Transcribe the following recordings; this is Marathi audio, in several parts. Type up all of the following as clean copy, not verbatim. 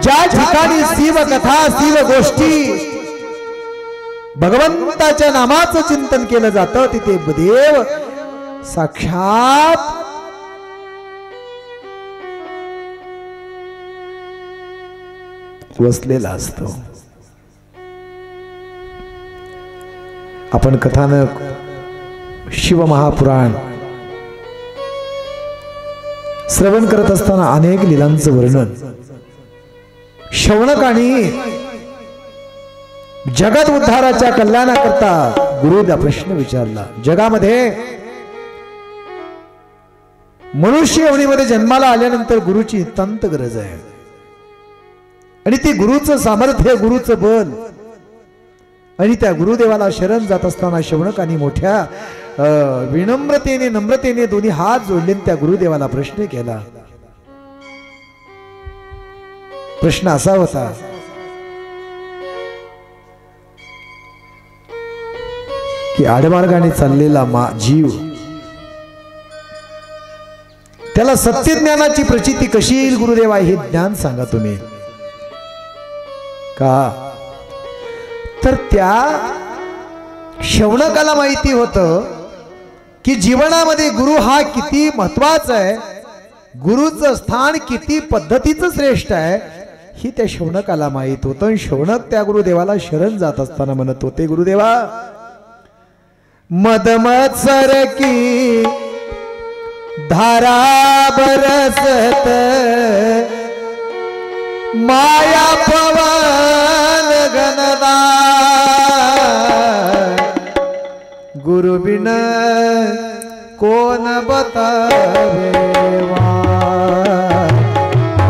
ज्या ठिकाणी शिव कथा शिव गोष्टी भगवंताच्या नामाचं चिंतन केलं जातं तिथे देव साक्षात वसलेला असतो। आपण कथानक शिव महापुराण श्रवण करत असताना अनेक लीलांचं वर्णन शौनकाने जगत उद्धाराच्या कल्याणाकरता गुरुला प्रश्न विचारला। जगामध्ये मनुष्य योनीमध्ये जन्माला आल्यानंतर गुरुची अत्यंत गरज आहे आणि ती गुरुचं सामर्थ्य गुरुचं बल आणि त्या गुरुदेवाला शरण जात असताना शौनकाने मोठ्या विनम्रतेने नम्रतेने दोन्ही हात जोडले त्या गुरुदेवाला प्रश्न केला। प्रश्न असा होता की आडमार्गाने चाललेला जीव त्याला सत्य ज्ञानाची प्रचिती कशी येईल गुरुदेवा हे ज्ञान सांगा तुम्ही का। तर त्या शौनकाला माहिती होतं की जीवनामध्ये गुरु हा किती महत्वाचा आहे, गुरुचं स्थान किती पद्धतीचं श्रेष्ठ आहे ही त्या शौनकाला माहित होतं। शौनक त्या गुरुदेवाला शरण जात असताना म्हणत होते, गुरुदेवा मदमत्सर की धारा बरसत माया पवन गनदा गुरु बिन कौन बतावे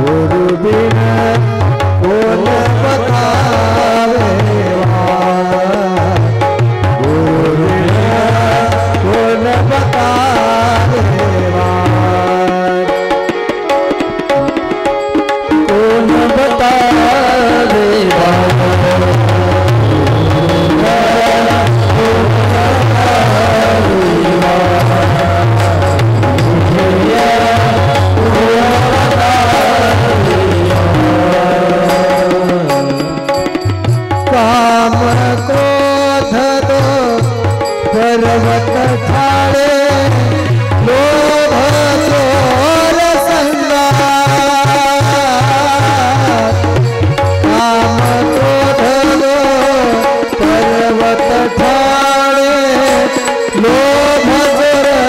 गुरु बिन कौन बतावे गुरु बिन कौन बतावे कौन बतावे पर्वत ठाणे लोभ चोर संगा काम क्रोध पर्वत ठाणे लोभ चोर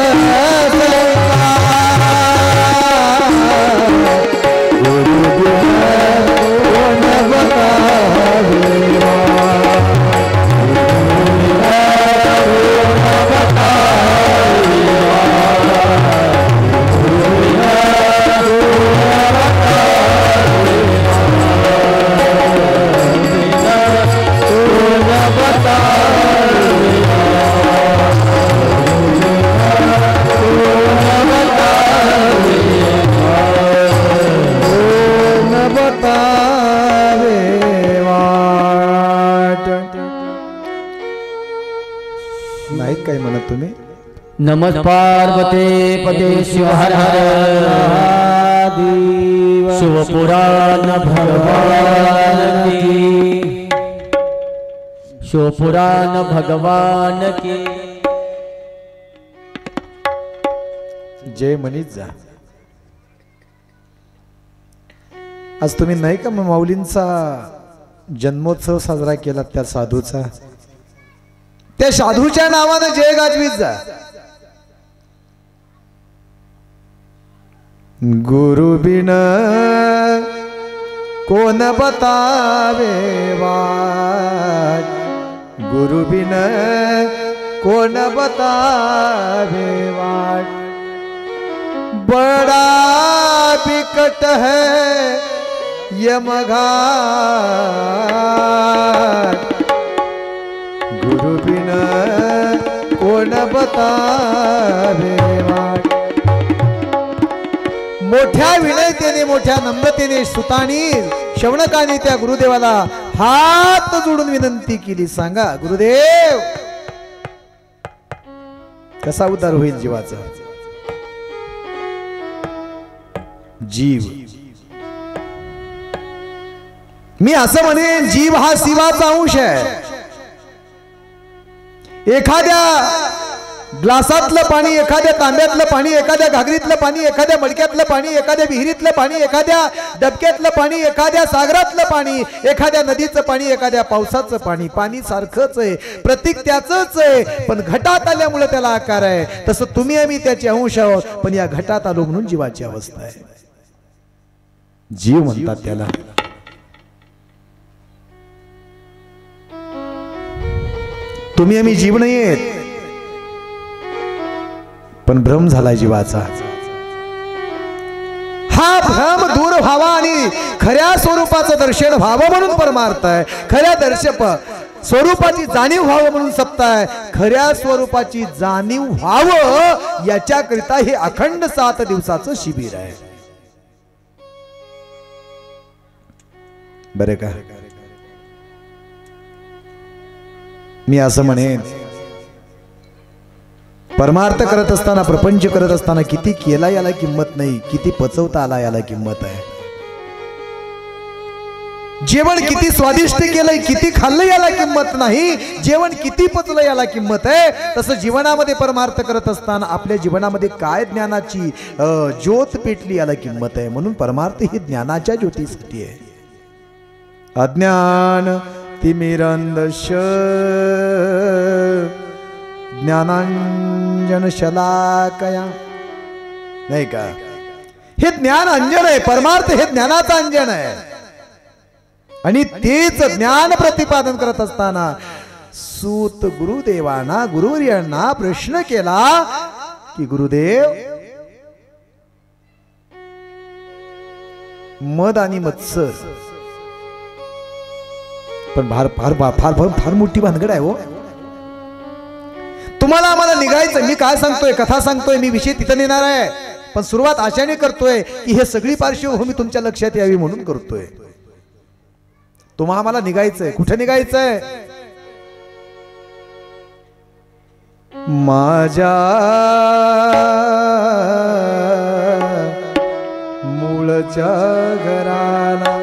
नमः पार्वती पते शिव हर हर शिव पुराण भगवान की शिव पुराण भगवान की जय मनीष जा। आज तुम्ही नाही का माऊलींचा जन्मोत्सव साजरा केला त्या साधूचा, त्या साधूच्या नावाने जय गाजवीत जा। गुरु बिन कौन बतावे वाट गुरु बिन कौन बतावे वाट बड़ा बिकट है यमघाट गुरु बिन कौन बतावे वाट। मोठ्या विनयतेने मोठ्या नम्रतेने सुतानी शौनकाने त्या गुरुदेवाला हात जोडून विनंती केली, सांगा गुरुदेव कसा उद्धार होईल जीवाचा। जीव. मी असं म्हणेन, जीव हा शिवाचा अंश आहे. एखाद्या ग्लासातलं पाणी, एखाद्या तांब्यातलं पाणी, एखाद्या घागरीतलं पाणी, एखाद्या मडक्यातलं पाणी, एखाद्या विहिरीतलं पाणी, एखाद्या डबक्यातलं पाणी, एखाद्या सागरातलं पाणी, एखाद्या नदीचं पाणी, एखाद्या पावसाचं पाणी, पाणी सारखंच आहे, प्रतीक त्याचंच आहे, पण घटात आल्यामुळे त्याला आकार आहे. तसं तुम्ही आम्ही त्याचे अंश आहोत, पण या घटात आलो म्हणून जीवाची अवस्था आहे. जीव म्हणतात त्याला. तुम्ही आम्ही जीव नाही आहेत, पण भ्रम झालाय जीवाचा. हा भ्रम दूर व्हावा आणि खऱ्या स्वरूपाचं दर्शन व्हावं म्हणून परमार्थ आहे. खऱ्या स्वरूपाची जाणीव व्हावं म्हणून सप्ताह आहे. खऱ्या स्वरूपाची जाणीव व्हावं याच्याकरिता हे अखंड 7 दिवसाचं शिबिर आहे. बरे का? मी असं म्हणेन, परमार्थ करत असताना, प्रपंच करत असताना किती केला याला किंमत नाही, किती पचवता आला याला किंमत आहे. जेवण किती स्वादिष्ट केलंय, किती खाल्लं याला किंमत नाही, जेवण किती पचलं याला किंमत आहे. तसं जीवनामध्ये परमार्थ करत असताना आपल्या जीवनामध्ये काय ज्ञानाची ज्योत पेटली याला किंमत आहे. म्हणून परमार्थ ही ज्ञानाच्या ज्योतीसाठी आहे. अज्ञान तिमिरंदश ज्ञानांजन शलाकया, नाही का? हे ज्ञान अंजन आहे. परमार्थ हे ज्ञानाचं अंजन आहे. आणि तेच ज्ञान प्रतिपादन करत असताना सूत गुरुदेवांना, गुरुवर्यांना प्रश्न केला की गुरुदेव, मद आणि मत्सर, पण फार फार फार फार मोठी भानगड आहे हो. तुम्हाला आम्हाला निघायचं. मी काय सांगतोय, कथा सांगतोय, मी विषय तिथं नेणार आहे, पण सुरुवात आशाने करतोय की हे सगळी पार्श्वभूमी तुमच्या लक्षात यावी म्हणून करतोय. तुम्हाला आम्हाला निघायचंय. कुठे निघायचंय? माझ्या मूळच्या घराला.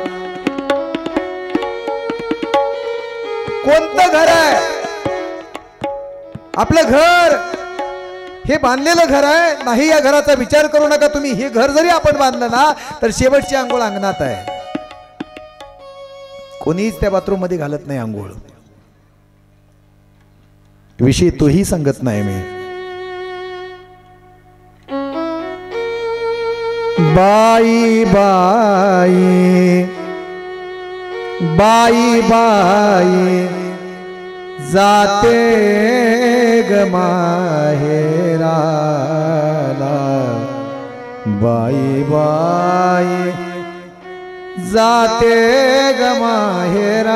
कोणतं घर आहे? आपलं घर हे बांधलेलं घर आहे नाही. या घराचा विचार करू नका तुम्ही. हे घर जरी आपण बांधलं ना, तर शेवटची आंघोळ अंगणात आहे. कोणीच त्या बाथरूम मध्ये घालत नाही आंघोळ. विषय तोही सांगत नाही मी. बाई बाई बाई बाई जाते ग माहेराला. बाई बाई जाते ग माहेराला.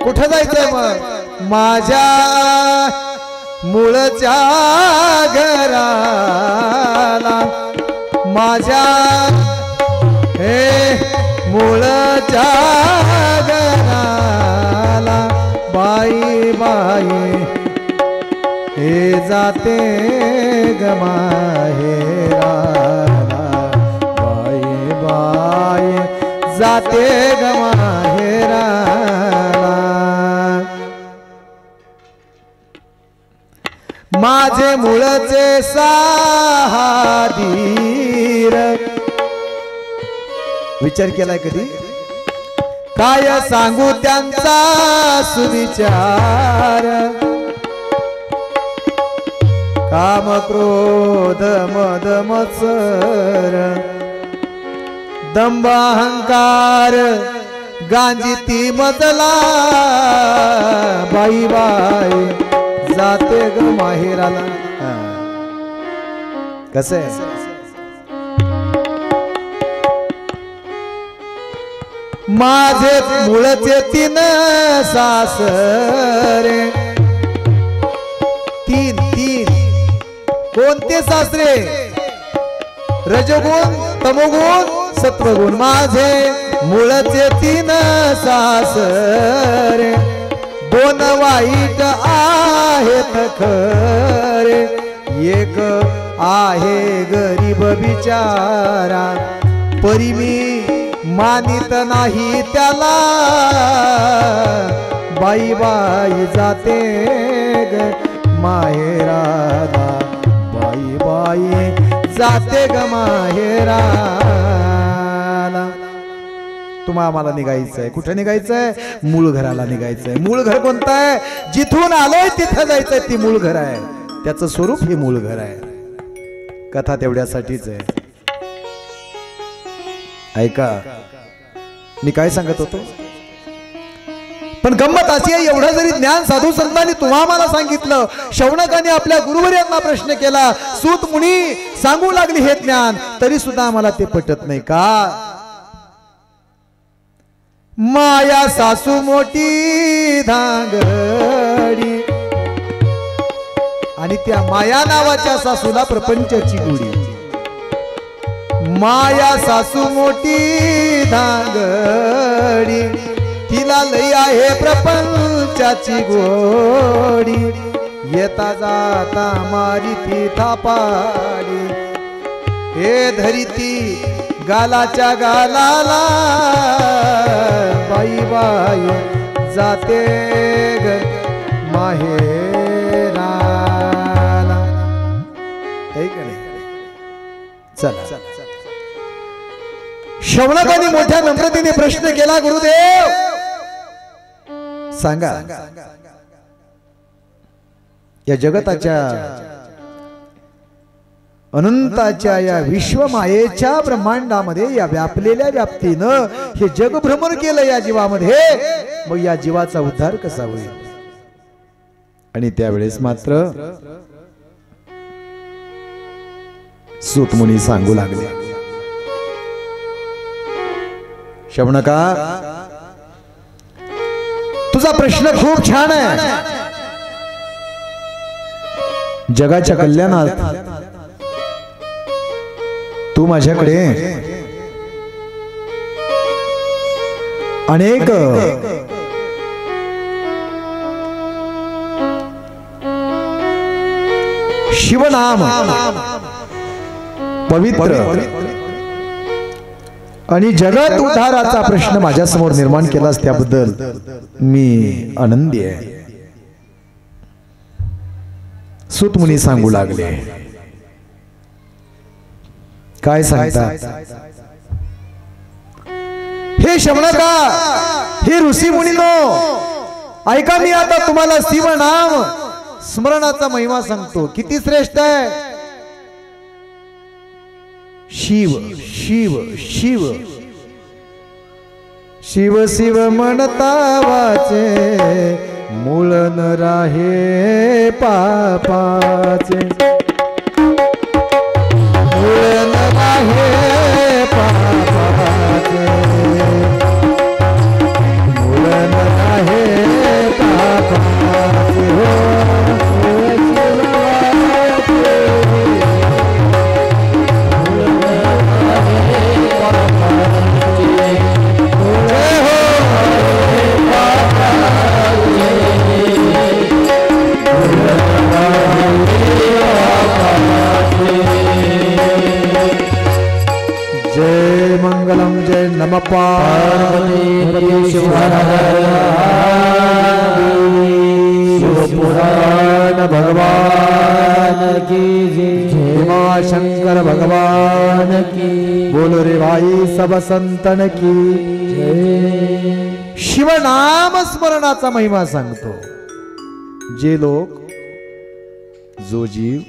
कुठं जायचंय मग? माझ्या मूळच्या घराला. माझ्या मूळच्या घराला. बाई बाई हे जाते ग माहेराला. बाई बाई जाते ग माहेराला. माझे मूळचे 6 धीर. विचार केलाय कधी? काय सांगू त्यांचा सुविचार. काम क्रोध मद मत्सर दंभ अहंकार गांजिती मजला. बाई बाई जाते ग माहेराला. कसं आहे? माझे मूळचे 3 सासरे. 3 कोणते सासरे? रजगुण, तमोगुण, सत्वगुण. माझे मूळचे 3 सासरे. 2 वाईट आहेत खरे. एक आहे गरीब बिचारा, परी मी मानित नाही त्याला, बाई बाई जाते ग माहेराला, बाई बाई जाते ग माहेराला. तुम्हा आम्हाला निघायचंय. कुठे निघायचंय? मूळ घराला निघायचंय. मूळ घर कोणतं आहे? जिथून आलोय तिथं जायचंय. ती मूळ घर आहे. त्याचं स्वरूप हे मूळ घर आहे. कथा तेवढ्यासाठीच आहे. ऐका, मी काय सांगत होतो, पण गंमत अशी आहे, एवढं जरी ज्ञान साधू संतांनी तुम्हा मला सांगितलं, शौनकाने आपल्या गुरुवर्यांना प्रश्न केला, सूत मुनी सांगू लागली हे ज्ञान, तरी सुद्धा आम्हाला ते पटत नाही का? माया सासू मोठी धांगडी, आणि त्या माया नावाच्या सासूला प्रपंचाची गोडी. माया सासू मोठी धांगडी, तिला लई आहे प्रपंचाची गोडी. येता जाता मारी ती थापाडी, हे धरिती गालाच्या गालाला, बाई बाई जाते ग माहेराला. चला, शौनकाने मोठ्या नम्रतेने प्रश्न केला, गुरुदेव सांगा, या जगताच्या अनंताच्या या विश्वमायेच्या ब्रह्मांडामध्ये या व्यापलेल्या व्याप्तीनं हे जग भ्रमण केलं या जीवामध्ये, मग या जीवाचा उद्धार कसा होईल? आणि त्यावेळेस मात्र सूतमुनी सांगू लागले, शौनका तुझा प्रश्न खूप छान आहे. जगाच्या कल्याणात तू माझ्याकडे अनेक शिवनाम पवित्र आणि जगत उद्धाराचा प्रश्न माझ्या समोर निर्माण केलास, त्याबद्दल मी आनंदी आहे. सूतमुनी सांगू लागले, काय सांगतात? हे शौनका, हे ऋषी मुनीनो, ऐका, मी आता तुम्हाला शिवनाम स्मरणाचा महिमा सांगतो. किती श्रेष्ठ आहे. शिव शिव शिव शिव शिव म्हणता वाचे, मूळ न राहे पापाचे, मूळ न राहे पापाचे, मूळ न राहे पापाचे, जय मंगलम जय नमः पार्वती शिवपुराण भगवान की जय, मां शंकर भगवान की, बोलो रे भाई सब संतन की जय. शिवनाम स्मरणाचा महिमा सांगतो. जे लोक, जो जीव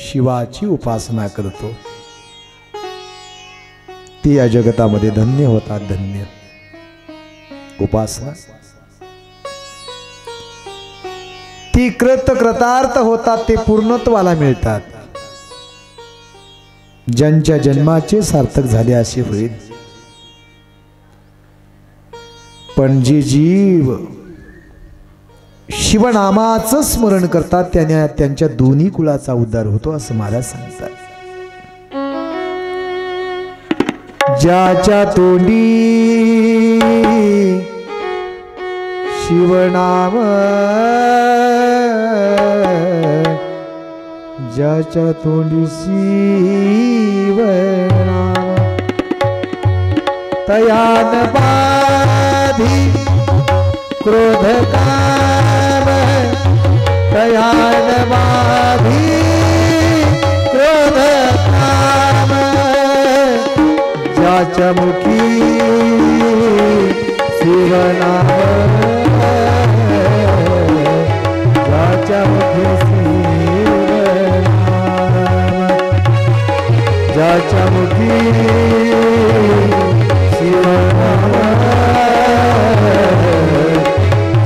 शिवाची उपासना करतो ती या जगतामध्ये धन्य होतात. धन्य उपासना, ती कृतार्थ होतात, ते पूर्णत्वाला मिळतात. ज्यांच्या जन्माचे सार्थक झाले असे होईल. पण जे जीव शिवनामाचं स्मरण करतात त्याने त्यांच्या दोन्ही कुळाचा उद्धार होतो असं महाराज सांगतात. ज्याच्या तोंडी शिवनाम ज्याच्या तोंडी शिवनाम तयान बाधी क्रोध काम तयान बाधी क्रोध काम ज्याच्या मुखी शिवनाम ज्याच्या मुखी ज्याच्या मुखी शिवनाम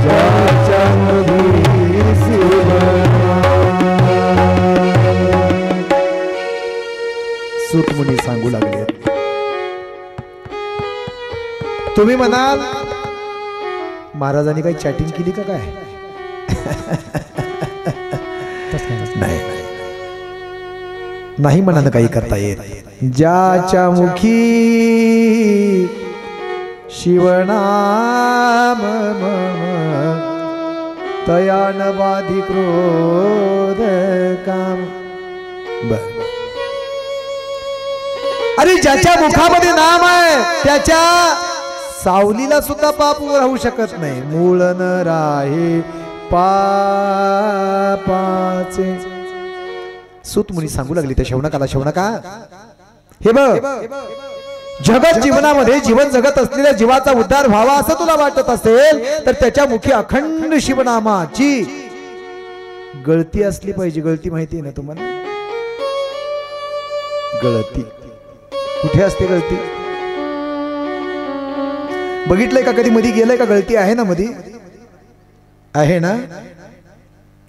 ज्याच्या मुखी शिवनाम. सूत मुनी सांगू लागले. तुम्ही म्हणाल महाराजांनी काही चॅटिंग केली का काय? नाही नाही म्हणानं काही करता येत. ज्याच्या मुखी शिवनाम तयान बाधी क्रोध काम. बर अरे ज्याच्या मुखामध्ये नाम आहे त्याच्या सावलीला सुद्धा पाप राहू शकत नाही. मूळ न राहे पापाचे. सूत मुनी सांगू लागली त्या शौनकाला, शौनका हे बघ, जगत जीवनामध्ये जीवन जगत असलेल्या जीवाचा उद्धार व्हावा असं तुला वाटत असेल तर त्याच्या मुखी अखंड शिवनामाची गळती असली पाहिजे. गळती माहिती आहे ना तुम्हाला? गळती कुठे असते? गळती बघितलंय का कधी? मध्ये गेलंय का? गळती आहे ना मध्ये, आहे ना?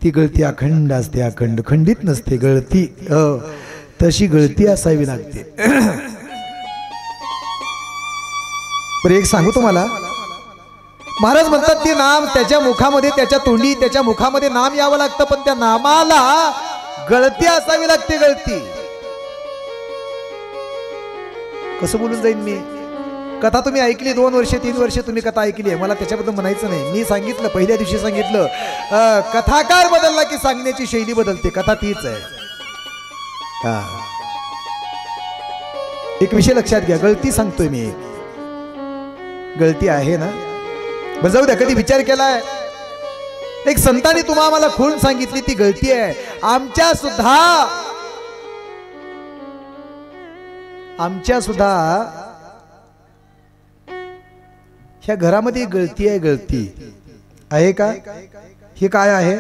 ती गळती अखंड असते, अखंड, खंडित नसते गळती. तशी गळती असावी लागते. पण एक सांगू तुम्हाला, महाराज म्हणतात ते नाम त्याच्या मुखामध्ये, त्याच्या तोंडी, त्याच्या मुखामध्ये नाम यावं लागतं, पण त्या नामाला गळती असावी लागते. गळती कसं बोलून जाईन मी? कथा तुम्ही ऐकली 2 वर्ष 3 वर्ष तुम्ही कथा ऐकली आहे, मला त्याच्याबद्दल म्हणायचं नाही. मी सांगितलं, पहिल्या दिवशी सांगितलं, कथाकार बदलला की सांगण्याची शैली बदलते. कथा तीच आहे. एक विषय लक्षात घ्या, गळती सांगतोय मी, गळती आहे ना? बरं जाऊ द्या. कधी विचार केलाय? एक संतांनी तुम्हाला मला खूण सांगितली, ती गळती आहे. आमच्या सुद्धा ह्या घरामध्ये गळती आहे. गळती आहे का? हे काय आहे?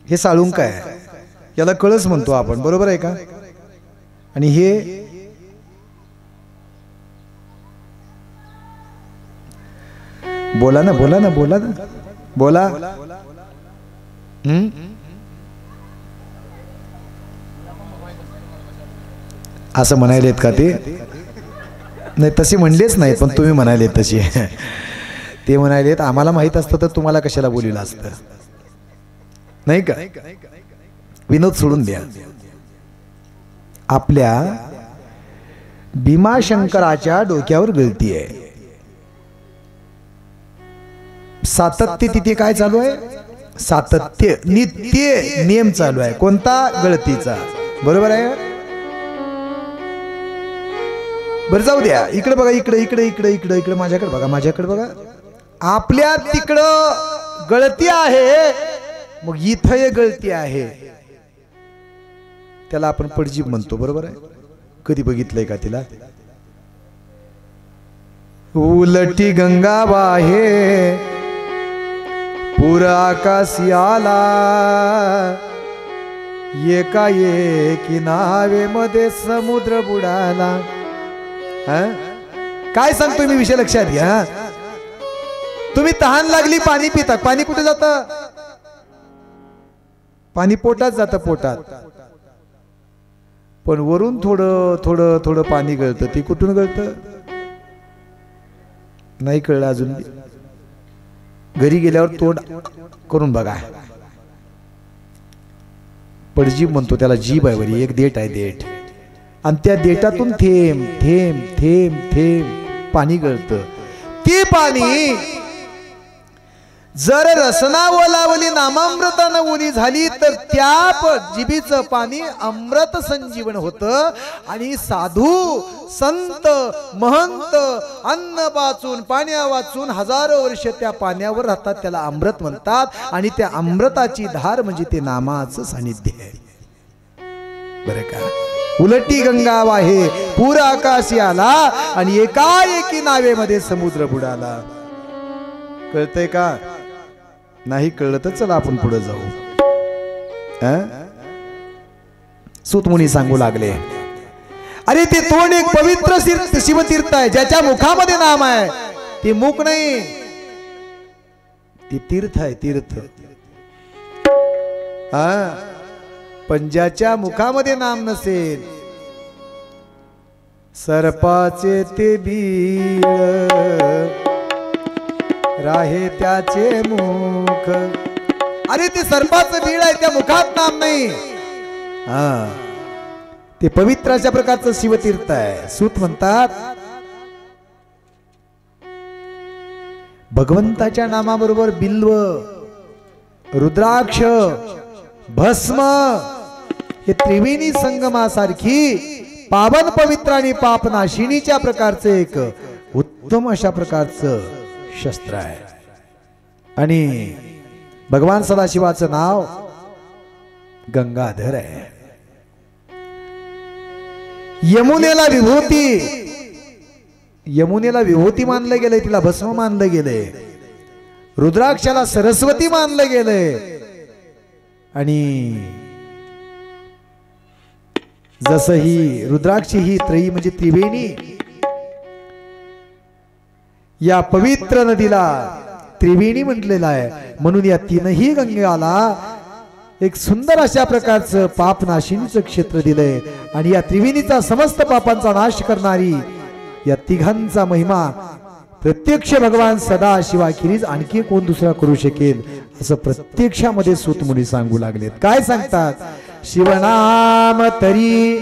हे साळुंक आहे, याला कळस म्हणतो आपण, बरोबर आहे का? आणि हे बोला ना, बोला ना, बोला ना, बोला. असं म्हणायलेत का ते? नाही तसे म्हणलेच नाही, पण तुम्ही म्हणाले तशी. ते म्हणालेत आम्हाला माहित असतं तर तुम्हाला कशाला बोलवलं असतं, नाही का? विनोद सोडून द्या. आपल्या भीमाशंकराच्या डोक्यावर गळती आहे. सातत्य तिथे काय चालू आहे? सातत्य, नित्य नियम चालू आहे. कोणता? गळतीचा. बरोबर आहे? बरं जाऊ द्या. इकडे बघा, इकडे इकडे इकडे इकडे इकडे माझ्याकडे बघा, माझ्याकडे बघा. आपल्या तिकडं गळती आहे, मग इथं गळती आहे. त्याला आपण पडजीप म्हणतो, बरोबर आहे? कधी बघितलंय का तिला? उलटी गंगा वाहे पूर आकाशी आला, एकाएकी नावेमध्ये समुद्र बुडाला. काय सांगतोय मी? विषय लक्षात घ्या. तुम्ही तहान लागली, पाणी पिता. पाणी कुठे जातं? पाणी पोटात जातं, पोटात. पण वरून थोडं थोडं थोडं पाणी गळतं. ते कुठून गळतं? नाही कळलं अजून. घरी गेल्यावर तोंड करून बघा. पडजीभ म्हणतो त्याला. जीभ आहे वरी, एक देठ आहे, देठ. आणि त्या देठातून थेंब थेंब थेंब थेंब पाणी गळतं. ते पाणी जर रसना ओलावली नामामृतानं ओली झाली तर त्या जिभीचं पाणी अमृत संजीवन होतं आणि साधू संत महंत अन्न वाचून पाण्या वाचून हजारो वर्ष त्या पाण्यावर राहतात, त्याला अमृत म्हणतात आणि त्या अमृताची धार म्हणजे ते नामाचं सानिध्य आहे. बरं का, उलटी गंगा वाहे पूर आकाशी आला आणि एकाएकी नावेमध्ये समुद्र बुडाला. कळतंय का? नाही कळलं तर चला आपण पुढे जाऊ. सूतमुनी सांगू लागले, अरे ते तोंड एक पवित्र शिवतीर्थ आहे, ज्याच्या मुखामध्ये नाम आहे. ते मुख नाही, ते तीर्थ आहे, तीर्थ. पण ज्याच्या मुखामध्ये नाम नसेल, सर्पाचे ते बीळ राहे त्याचे मुख. अरे ते सर्पाचं बीळ आहे, त्या मुखात नाम नाही. ते पवित्र अशा प्रकारचं शिवतीर्थ आहे. सूत म्हणतात, भगवंताच्या नामाबरोबर बिल्व, रुद्राक्ष, भस्म हे त्रिवेणी संगमासारखी पावन पवित्र आणि पापनाशिनीच्या प्रकारचं एक उत्तम अशा प्रकारचं शस्त्र आहे. आणि भगवान सदाशिवाचं नाव गंगाधर आहे. यमुनेला विभूती मानलं गेलंय, तिला भस्म मानलं गेलंय. रुद्राक्षाला सरस्वती मानलं गेलंय. आणि जसं ही रुद्राक्षी ही त्रयी म्हणजे त्रिवेणी, या पवित्र नदीला त्रिवेणी म्हटलेलं आहे. म्हणून या तीनही गंगाला एक सुंदर अशा प्रकारचं पापनाशिनीचं क्षेत्र दिलंय. आणि या त्रिवेणीचा समस्त पापांचा नाश करणारी या तिघांचा महिमा प्रत्यक्ष भगवान सदाशिवाखेरीज आणखी कोण दुसरा करू शकेल, असं प्रत्यक्षामध्ये सूतमुनी सांगू लागलेत. काय सांगतात? शिवनाम तरी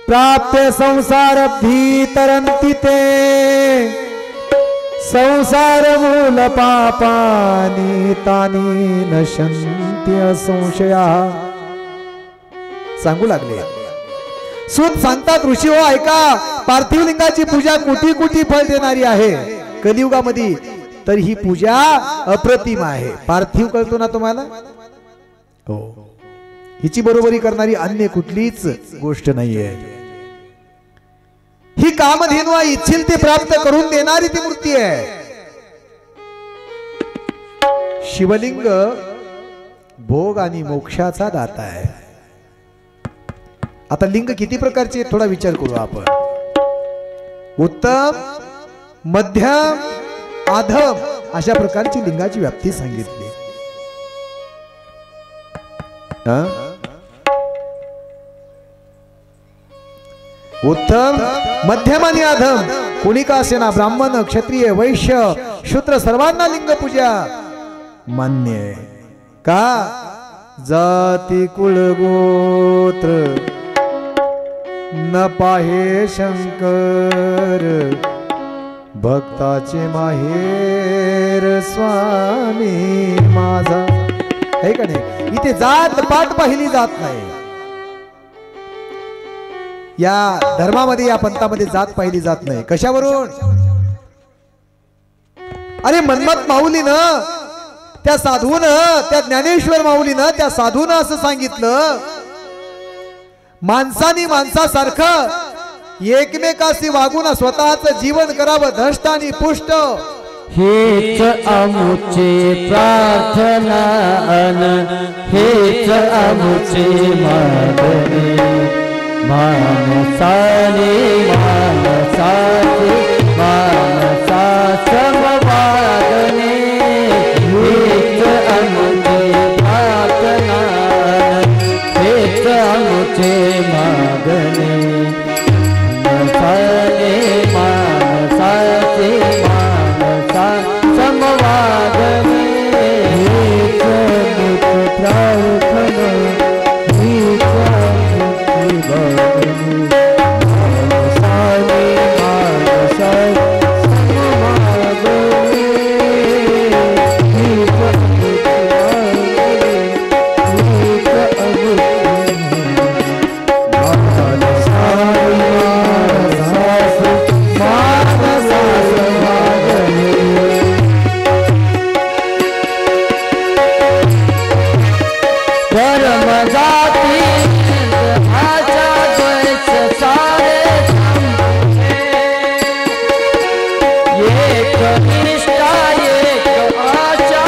प्राप्य संसार भीतरंती ते, संसार मूल पापानी तानी नशन्ति असंशया. सांगू लागले. सूत सांगतात, ऋषी हो ऐका, पार्थिव लिंगाची पूजा कोटी कोटी फळ देणारी आहे कलियुगामध्ये, तर ही पूजा अप्रतिम आहे. पार्थिव कळतो ना तुम्हाला? हो, हिची बरोबरी करणारी अन्य कुठलीच गोष्ट नाहीये. ही कामधेनु इच्छिल ते प्राप्त करून देणारी ती मूर्ती आहे. शिवलिंग भोग आणि मोक्षाचा दाता आहे. आता लिंग किती प्रकारचे थोडा विचार करू आपण. उत्तम, मध्यम, अधम अशा प्रकारची लिंगाची व्याप्ती सांगितली. उत्तम, मध्यम आणि अधम कोणी का असेना, ब्राह्मण, क्षत्रिय, वैश्य, शूद्र सर्वांना लिंग पूजा मान्य आहे. का? जाती कुळ गोत्र न पाहे शंकर, भक्ताचे माहेर स्वामी माझा. आहे का नाही? इथे जात पात पाहिली जात नाही. या धर्मामध्ये, या पंथामध्ये जात पाहिली जात नाही. कशावरून? अरे मनमत माऊलीनं, त्या साधूनं, त्या ज्ञानेश्वर माऊलीनं, त्या साधूनं असं सांगितलं, माणसानी माणसासारखं एकमेकाशी वागून स्वतःच जीवन करावं धष्ट आणि पुष्ट. हेच आमुचे प्रार्थना अन हेच आमुचे मागणे, मानसाने मानसाचे मानसा समवागणे. हेच आमुचे प्रार्थना हेच आमुचे मागणे, मानसाने मानसाचे मानसा समवागणे. हेच आमुचे प्रार्थना हेच आमुचे मागणे, मानसाने समजाती आचा द्वेष सारे एक निष्ठा एक आचा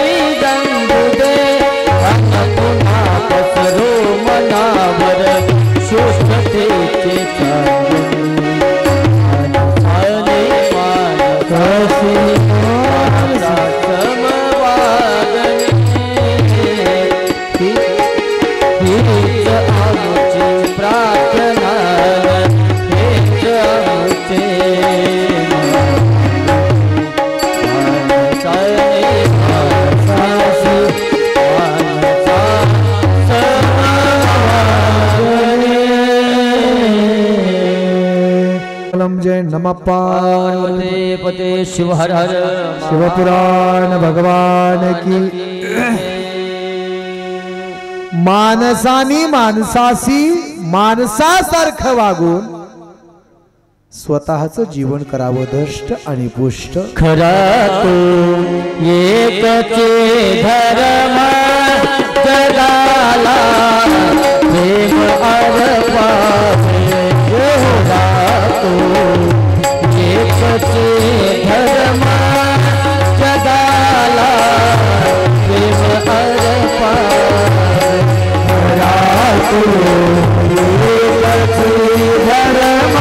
एक दे पुन्हा पसरो मनावर शुष्ठतेचे चांदणे मानसी हीच आमची प्रार्थना हेच आमचे जय नमः पार्वती पते शिव हर हर शिवपुराण भगवान की मानसानी माणसासी माणसासारखं वागून स्वतःच जीवन करावं दष्ट आणि पुष्ट खरा तो एकचे धर्म जगाला प्रेम अर्पावे खरा तो एकचे धर्म जगाला प्रेम अर्पावे खरा तो एकचे धर्म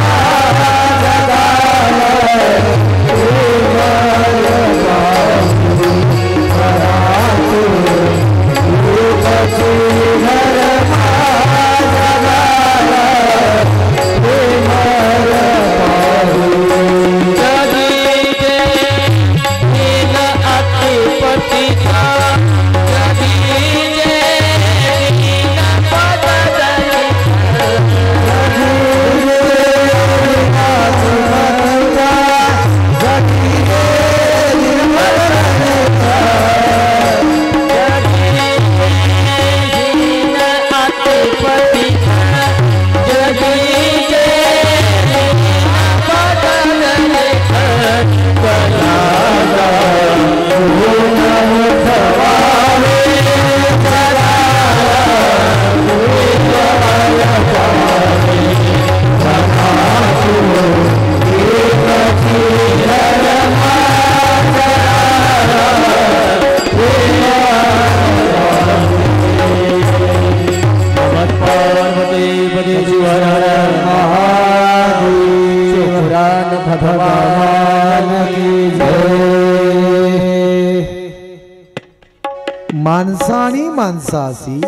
माणसानी माणसासी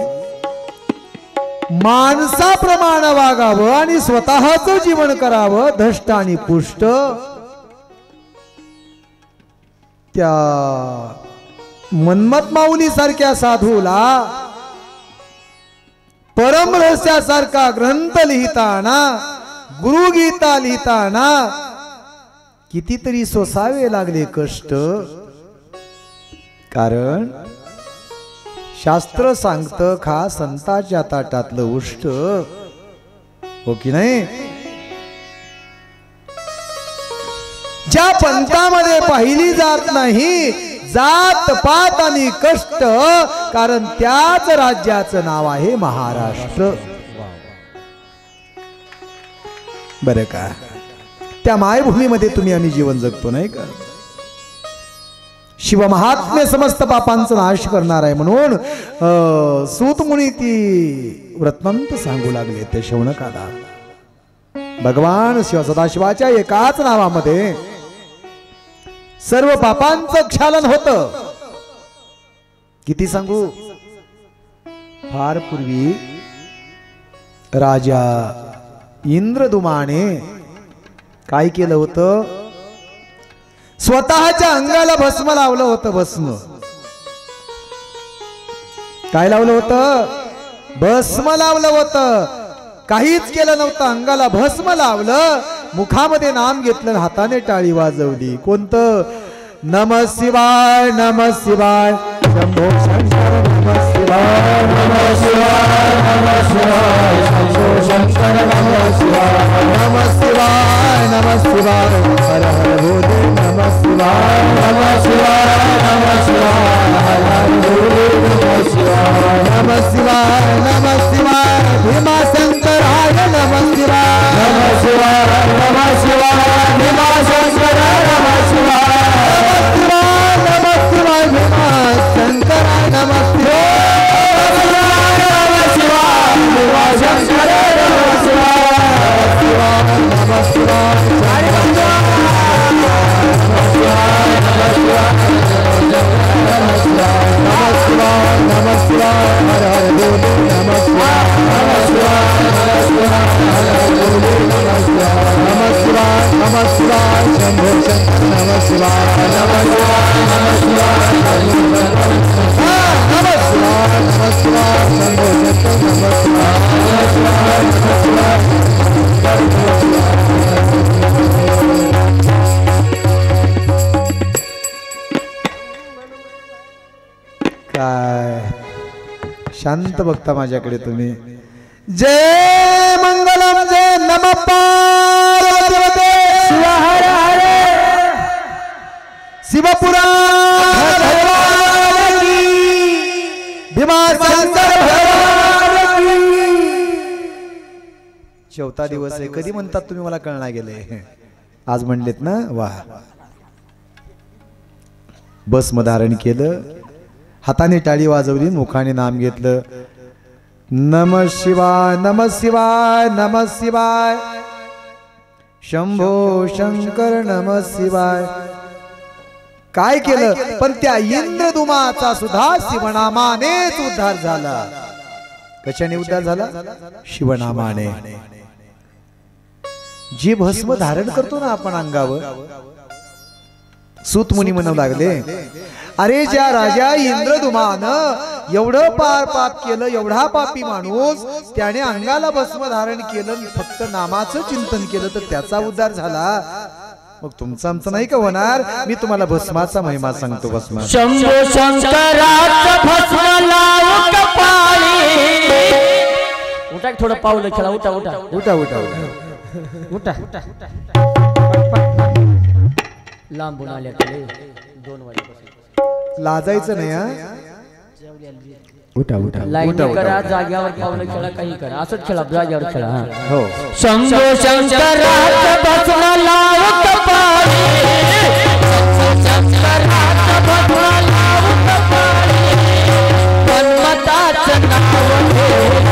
माणसाप्रमाणे वागावं आणि स्वतःच जीवन करावं धष्ट आणि पुष्ट त्या मन्मथ माऊली सारख्या साधूला परम रहस्यासारखा ग्रंथ लिहिताना गुरुगीता लिहिताना कितीतरी सोसावे लागले कष्ट कारण शास्त्र सांगतं खा संताच्या ताटातलं उष्ट हो की नाही ज्या पंथामध्ये पाहिली जात नाही जात पात आणि कष्ट कारण त्याच राज्याचं नाव आहे महाराष्ट्र बरं का त्या मायभूमीमध्ये तुम्ही आम्ही जीवन जगतो नाही का शिव महात्म्य समस्त पापांचा नाश करणार आहे म्हणून सूत मुनी ती व्रतमंत सांगू लागले ते शौनकाला भगवान शिव सदाशिवाच्या एकाच नावामध्ये सर्व पापांचं क्षालन होतं किती सांगू फार पूर्वी राजा इंद्रदुमाने काय केलं होतं स्वतःच्या अंगाला भस्म लावलं होतं भस्म काय लावलं होतं भस्म लावलं होतं काहीच केलं नव्हतं अंगाला भस्म लावलं मुखामध्ये नाम घेतलं हाताने टाळी वाजवली कोणतं नमः शिवाय शंभो शंकर नमः शिवाय शंभो शंकर नमः शिवाय हर हर भोले नमः शिवाय हर हर भोले नमः शिवाय शिवाय नमः शिवाय भीमा शंकराय नमः शिवाय नमः शिवाय नमः शिवाय भीमा शंकराय नमः शिवाय नमः शिवाय भीमा शंकराय नमः शिवाय भीमा शंकराय नमः शिवाय नमः शिवाय नमः शिवाय हर हर बोलो नमः शिवाय नमः शिवाय नमः शिवाय नमः शिवाय शंभो शंकर नमः शिवाय नमः शिवाय नमः शिवाय नमः शिवाय नमः शिवाय शंभो शंकर नमः शिवाय नमः शिवाय काय शांत बघता माझ्याकडे तुम्ही जय मंगलम जय नमः पार्वती शिव हर हर शिवपुराण भगवान की भीमा शंकर भगवान की चौथा दिवस आहे कधी म्हणतात तुम्ही मला कळणार गेले आज म्हणलेत ना वा भस्म धारण केलं हाताने टाळी वाजवली मुखाने नाम घेतलं नमः शिवाय नमः शिवाय नमः शिवाय शंभो शंकर नमः शिवाय काय केलं पण त्या इंद्रदुमाचा सुद्धा शिवनामानेच उद्धार झाला कशाने उद्धार झाला शिवनामाने जे भस्म धारण करतो ना आपण अंगावर सूत मुनी म्हणू लागले अरे ज्या राजा इंद्रदुमानं एवढं पाप केलं एवढा पापी माणूस त्याने अंगाला भस्म धारण केलं फक्त नामाचं चिंतन केलं तर त्याचा उद्धार झाला मग तुमचं आमचं नाही का होणार मी तुम्हाला भस्माचा महिमा सांगतो भस्मा शंभो शंकराचं भस्म लावू कपाळी उठा थोडं पाऊल खेळा उठा उठा उठा उठा उठा उठा लांबून आल्या तरी 2 वाजेपासून लाजायचं नाही हा उठा उठा लाईन करा जाग्यावर पाऊल खेळा काही करा असंच खेळा जाग्यावर खेळा हो शंभो शंकराचं भस्म लावू कपाळी शंकराचं भस्म लावू कपाळी मन्मथाचं नाव घेऊ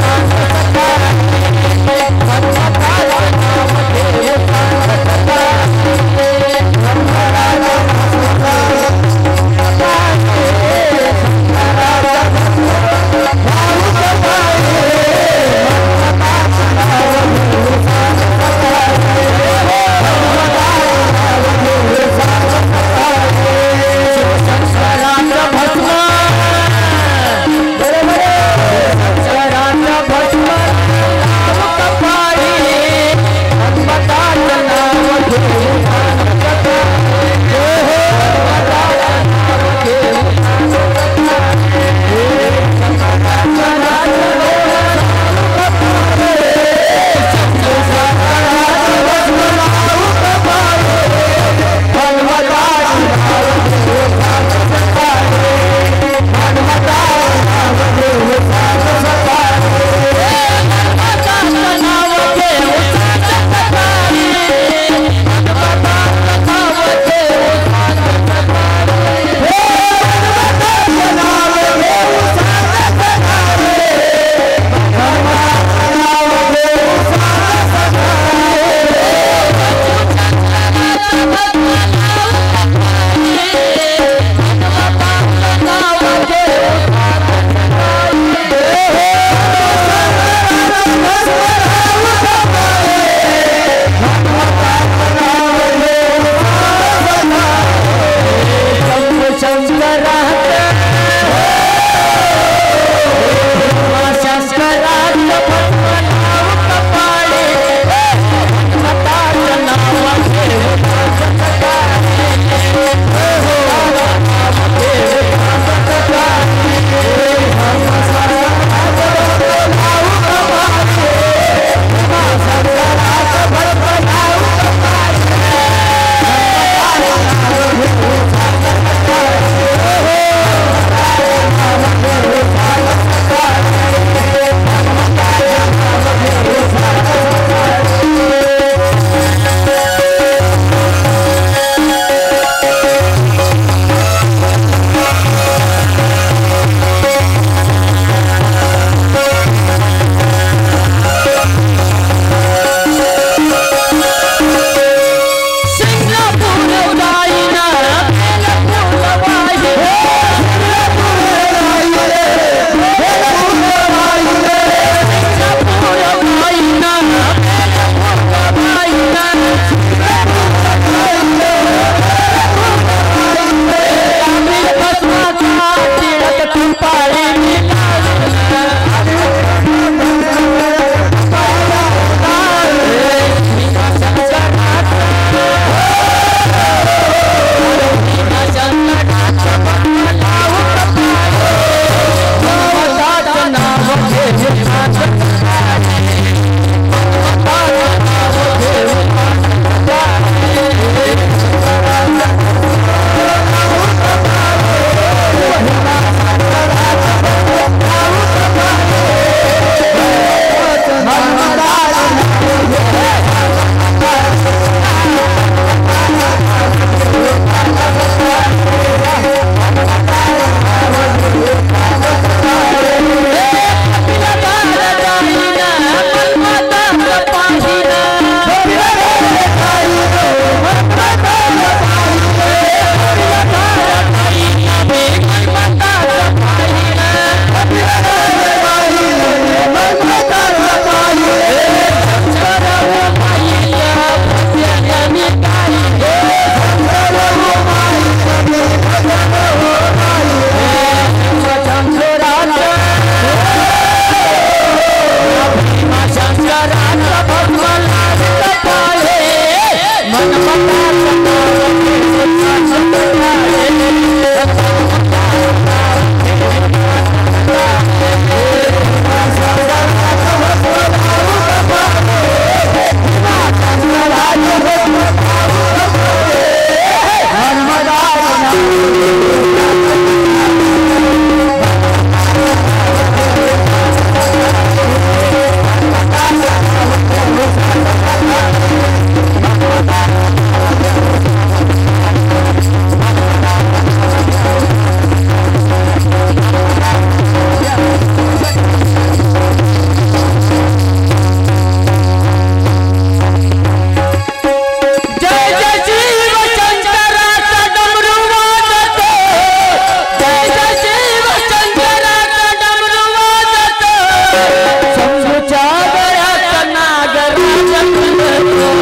शंभूच्या गळ्यात नागराजा खुलतो.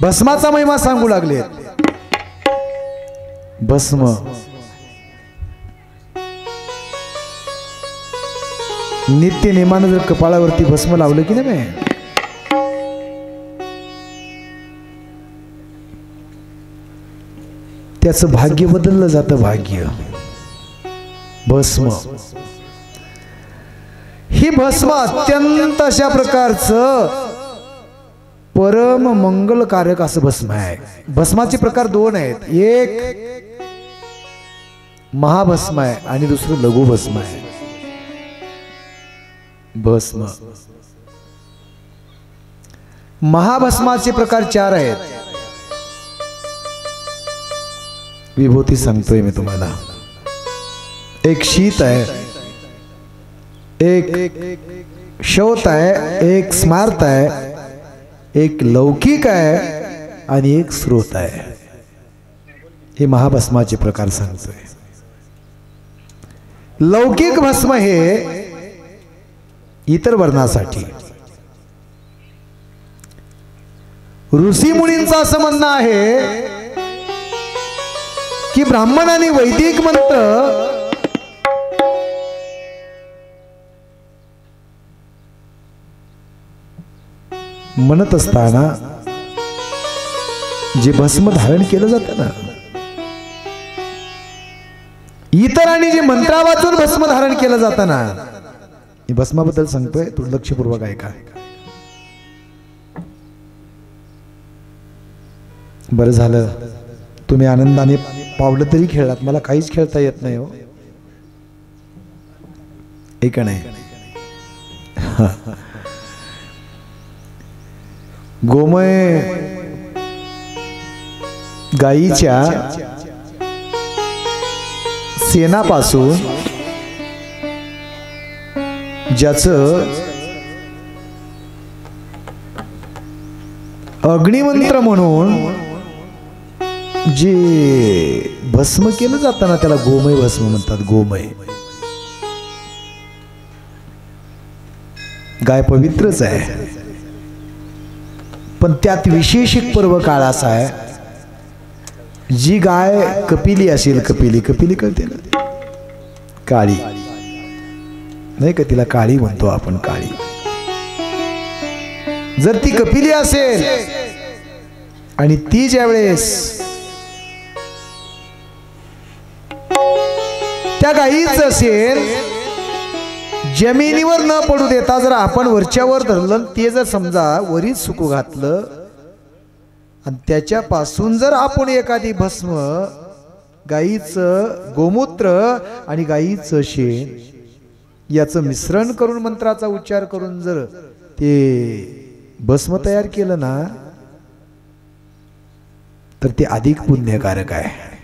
भस्माचा महिमा सांगू लागले. भस्म नित्य नेमानं जर कपाळावरती भस्म लावलं की नाही, त्याचं भाग्य बदललं जातं. भाग्य भस्म ही भस्म अत्यंत अशा प्रकारचं परम मंगलकारक असं भस्म आहे. भस्माचे प्रकार दोन आहेत. एक महाभस्म आहे आणि दुसरं लघु भस्म आहे. भस्म महाभस्माचे प्रकार चार आहेत. विभूती सांगतोय मी तुम्हाला. एक शीत आहे, एक शौत आहे, एक स्मार्त आहे, एक लौकिक आहे आणि एक स्रोत आहे. हे महाभस्माचे प्रकार सांगतोय. लौकिक भस्म हे इतर वर्णासाठी. ऋषी मुनींचं असं म्हणणं आहे की ब्राह्मणाने वैदिक मंत्र म्हणत असताना जे भस्म धारण केलं जातं ना, इतरांनी जे मंत्रा वाचून भस्म धारण केलं जातं ना, हे भस्माबद्दल सांगतोय. थोडं लक्षपूर्वक ऐका. बरं झालं तुम्ही आनंदाने पावलं तरी खेळलात, मला काहीच खेळता येत नाही हो. एक नाही गोमय गाईच्या शेणापासून ज्याचं अग्निमंत्र म्हणून जे भस्म केलं जातं ना त्याला गोमय भस्म म्हणतात. गोमय गाय पवित्रच आहे, पण त्यात विशेष एक पर्व काळ असा आहे, जी गाय कपिली असेल, कपिली कपिली कळते ना, काळी नाही का, तिला काळी म्हणतो आपण, काळी. जर ती कपिली असेल आणि ती ज्यावेळेस त्या गाईच असेल, जमिनीवर न पडू देता जर आपण वरच्यावर धरलं, ते जर समजा वरीच सुकू घातलं आणि त्याच्यापासून जर आपण एखादी भस्म, गाईचं गोमूत्र आणि गाईचं शेण याचं मिश्रण करून मंत्राचा उच्चार करून जर ते भस्म तयार केलं ना, तर ते अधिक पुण्यकारक आहे.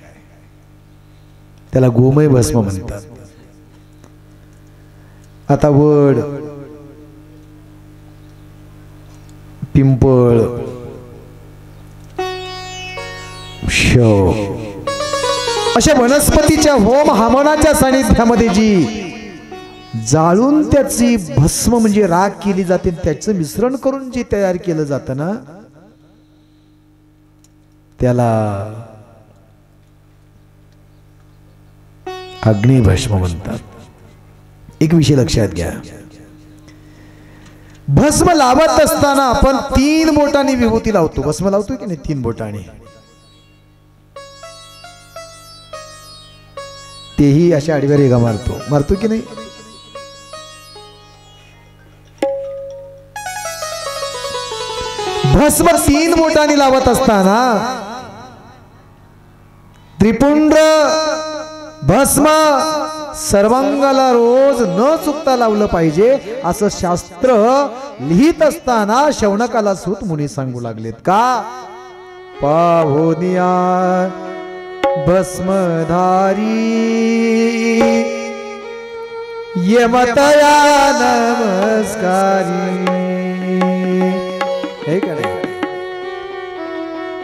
त्याला गोमय भस्म म्हणतात. आता वड, पिंपळ, शव अशा वनस्पतीच्या होम हवनाच्या सानिध्यामध्ये जी जाळून त्याची भस्म म्हणजे राख केली जाते, त्याचं मिश्रण करून जे तयार केलं जातं ना, त्याला अग्निभस्म म्हणतात. एक विषय लक्षात घ्या, भस्म लावत असताना आपण 3 बोटांनी विभूती लावतो. भस्म लावतो की नाही 3 बोटांनी, तेही अशा आडव्या रेगा मारतो की नाही. भस्म 3 बोटांनी लावत असताना त्रिपुंड भस्म सर्वांगाला रोज न चुकता लावलं पाहिजे असं शास्त्र लिहित असताना शौनकाला सूत मुनी सांगू लागलेत. का? पाहोनिया भस्मधारी यमतया नमस्कारी. हे का नाही?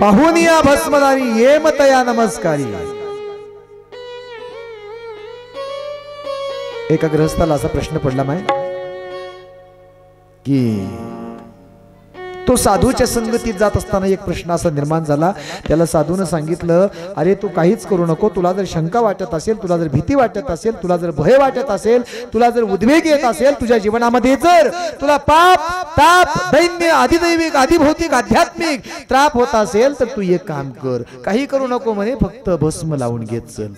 पाहुनिया भस्मधारी येमतया नमस्कारी. एका गृहस्थाला असा प्रश्न पडला माय की तो साधूच्या संगतीत जात असताना एक प्रश्न असा निर्माण झाला. त्याला साधूने सांगितलं, अरे तू काहीच करू नको, तुला जर शंका वाटत असेल, तुला जर भीती वाटत असेल, तुला जर भय वाटत असेल, तुला जर उद्वेग येत असेल, तुझ्या जीवनामध्ये जर तुला पाप ताप दैन्य अधिदैविक अधिभौतिक आध्यात्मिक त्राप होत असेल, तर तू एक काम कर, काही करू नको म्हणे, फक्त भस्म लावून घेत चल.